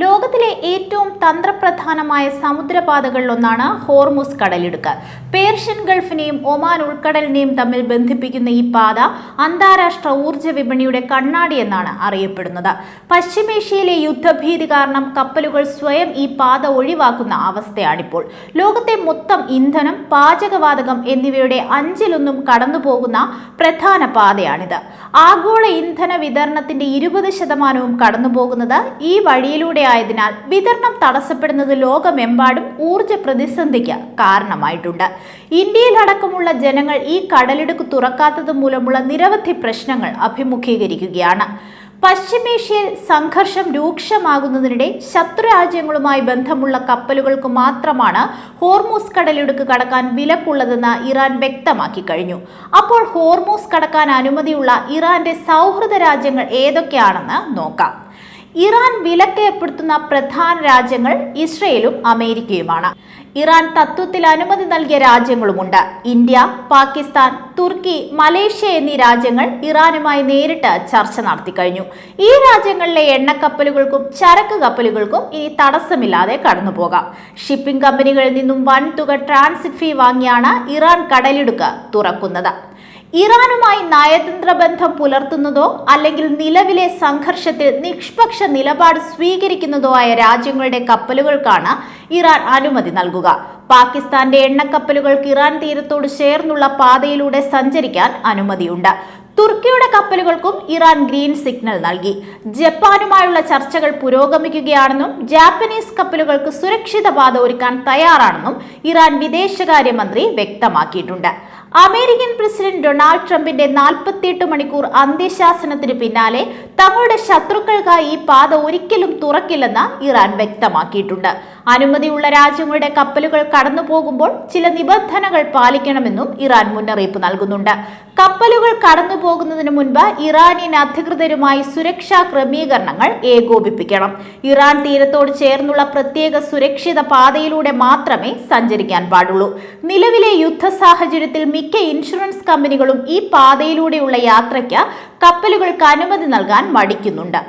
ലോകത്തിലെ ഏറ്റവും തന്ത്രപ്രധാനമായ സമുദ്രപാതകളിലൊന്നാണ് ഹോർമുസ് കടലിടുക്ക്. പേർഷ്യൻ ഗൾഫിനെയും ഒമാൻ ഉൾക്കടലിനെയും തമ്മിൽ ബന്ധിപ്പിക്കുന്ന ഈ പാത അന്താരാഷ്ട്ര ഊർജ്ജ വിപണിയുടെ കണ്ണാടി എന്നാണ് അറിയപ്പെടുന്നത്. പശ്ചിമേഷ്യയിലെ യുദ്ധഭീതി കാരണം കപ്പലുകൾ സ്വയം ഈ പാത ഒഴിവാക്കുന്ന അവസ്ഥയാണിപ്പോൾ. ലോകത്തെ മൊത്തം ഇന്ധനം, പാചകവാതകം എന്നിവയുടെ 1/5 കടന്നുപോകുന്ന പ്രധാന പാതയാണിത്. ആഗോള ഇന്ധന വിതരണത്തിന്റെ 20% കടന്നുപോകുന്നത് ഈ വഴിയിലൂടെ ആയതിനാൽ വിതരണം തടസ്സപ്പെടുന്നത് ലോകമെമ്പാടും ഊർജ്ജ പ്രതിസന്ധിക്ക് കാരണമായിട്ടുണ്ട്. ഇന്ത്യയിലടക്കമുള്ള ജനങ്ങൾ ഈ കടലിടുക്ക് തുറക്കാത്തത് മൂലമുള്ള നിരവധി പ്രശ്നങ്ങൾ അഭിമുഖീകരിക്കുകയാണ്. പശ്ചിമേഷ്യയിൽ സംഘർഷം രൂക്ഷമാകുന്നതിനിടെ ശത്രുരാജ്യങ്ങളുമായി ബന്ധമുള്ള കപ്പലുകൾക്ക് മാത്രമാണ് ഹോർമുസ് കടലിടുക്ക് കടക്കാൻ വിലക്കുള്ളതെന്ന് ഇറാൻ വ്യക്തമാക്കി കഴിഞ്ഞു. അപ്പോൾ ഹോർമുസ് കടക്കാൻ അനുമതിയുള്ള ഇറാന്റെ സൗഹൃദ രാജ്യങ്ങൾ ഏതൊക്കെയാണെന്ന് നോക്കാം. ഇറാൻ വിലക്കേർപ്പെടുത്തുന്ന പ്രധാന രാജ്യങ്ങൾ ഇസ്രയേലും അമേരിക്കയുമാണ്. ഇറാൻ തത്വത്തിൽ അനുമതി നൽകിയ രാജ്യങ്ങളുമുണ്ട്. ഇന്ത്യ, പാകിസ്ഥാൻ, തുർക്കി, മലേഷ്യ എന്നീ രാജ്യങ്ങൾ ഇറാനുമായി നേരിട്ട് ചർച്ച നടത്തി കഴിഞ്ഞു. ഈ രാജ്യങ്ങളിലെ എണ്ണക്കപ്പലുകൾക്കും ചരക്ക് കപ്പലുകൾക്കും ഇനി തടസ്സമില്ലാതെ കടന്നുപോകാം. ഷിപ്പിംഗ് കമ്പനികളിൽ നിന്നും വൻതുക ട്രാൻസിറ്റ് ഫീ വാങ്ങിയാണ് ഇറാൻ കടലിടുക്ക് തുറക്കുന്നത്. ഇറാനുമായി നയതന്ത്ര ബന്ധം പുലർത്തുന്നതോ അല്ലെങ്കിൽ നിലവിലെ സംഘർഷത്തിൽ നിഷ്പക്ഷ നിലപാട് സ്വീകരിക്കുന്നതോ ആയ രാജ്യങ്ങളുടെ കപ്പലുകൾക്കാണ് ഇറാൻ അനുമതി നൽകുക. പാകിസ്ഥാന്റെ എണ്ണക്കപ്പലുകൾക്ക് ഇറാൻ തീരത്തോട് ചേർന്നുള്ള പാതയിലൂടെ സഞ്ചരിക്കാൻ അനുമതിയുണ്ട്. തുർക്കിയുടെ കപ്പലുകൾക്കും ഇറാൻ ഗ്രീൻ സിഗ്നൽ നൽകി. ജപ്പാനുമായുള്ള ചർച്ചകൾ പുരോഗമിക്കുകയാണെന്നും ജാപ്പനീസ് കപ്പലുകൾക്ക് സുരക്ഷിത പാത ഒരുക്കാൻ തയ്യാറാണെന്നും ഇറാൻ വിദേശകാര്യമന്ത്രി വ്യക്തമാക്കിയിട്ടുണ്ട്. അമേരിക്കൻ പ്രസിഡന്റ് ഡൊണാൾഡ് ട്രംപിന്റെ 48 മണിക്കൂർ അന്ത്യശാസനത്തിന് പിന്നാലെ തങ്ങളുടെ ശത്രുക്കൾക്കായി ഈ പാത ഒരിക്കലും തുറക്കില്ലെന്ന് ഇറാൻ വ്യക്തമാക്കിയിട്ടുണ്ട്. അനുമതിയുള്ള രാജ്യങ്ങളുടെ കപ്പലുകൾ കടന്നു പോകുമ്പോൾ ചില നിബന്ധനകൾ പാലിക്കണമെന്നും ഇറാൻ മുന്നറിയിപ്പ് നൽകുന്നുണ്ട്. കപ്പലുകൾ കടന്നു പോകുന്നതിന് മുൻപ് ഇറാനിയൻ അധികൃതരുമായി സുരക്ഷാ ക്രമീകരണങ്ങൾ ഏകോപിപ്പിക്കണം. ഇറാൻ തീരത്തോട് ചേർന്നുള്ള പ്രത്യേക സുരക്ഷിത പാതയിലൂടെ മാത്രമേ സഞ്ചരിക്കാൻ പാടുള്ളൂ. നിലവിലെ യുദ്ധ സാഹചര്യത്തിൽ മിക്ക ഇൻഷുറൻസ് കമ്പനികളും ഈ പാതയിലൂടെയുള്ള യാത്രയ്ക്ക് കപ്പലുകൾക്ക് അനുമതി നൽകാൻ മടിക്കുന്നുണ്ട്.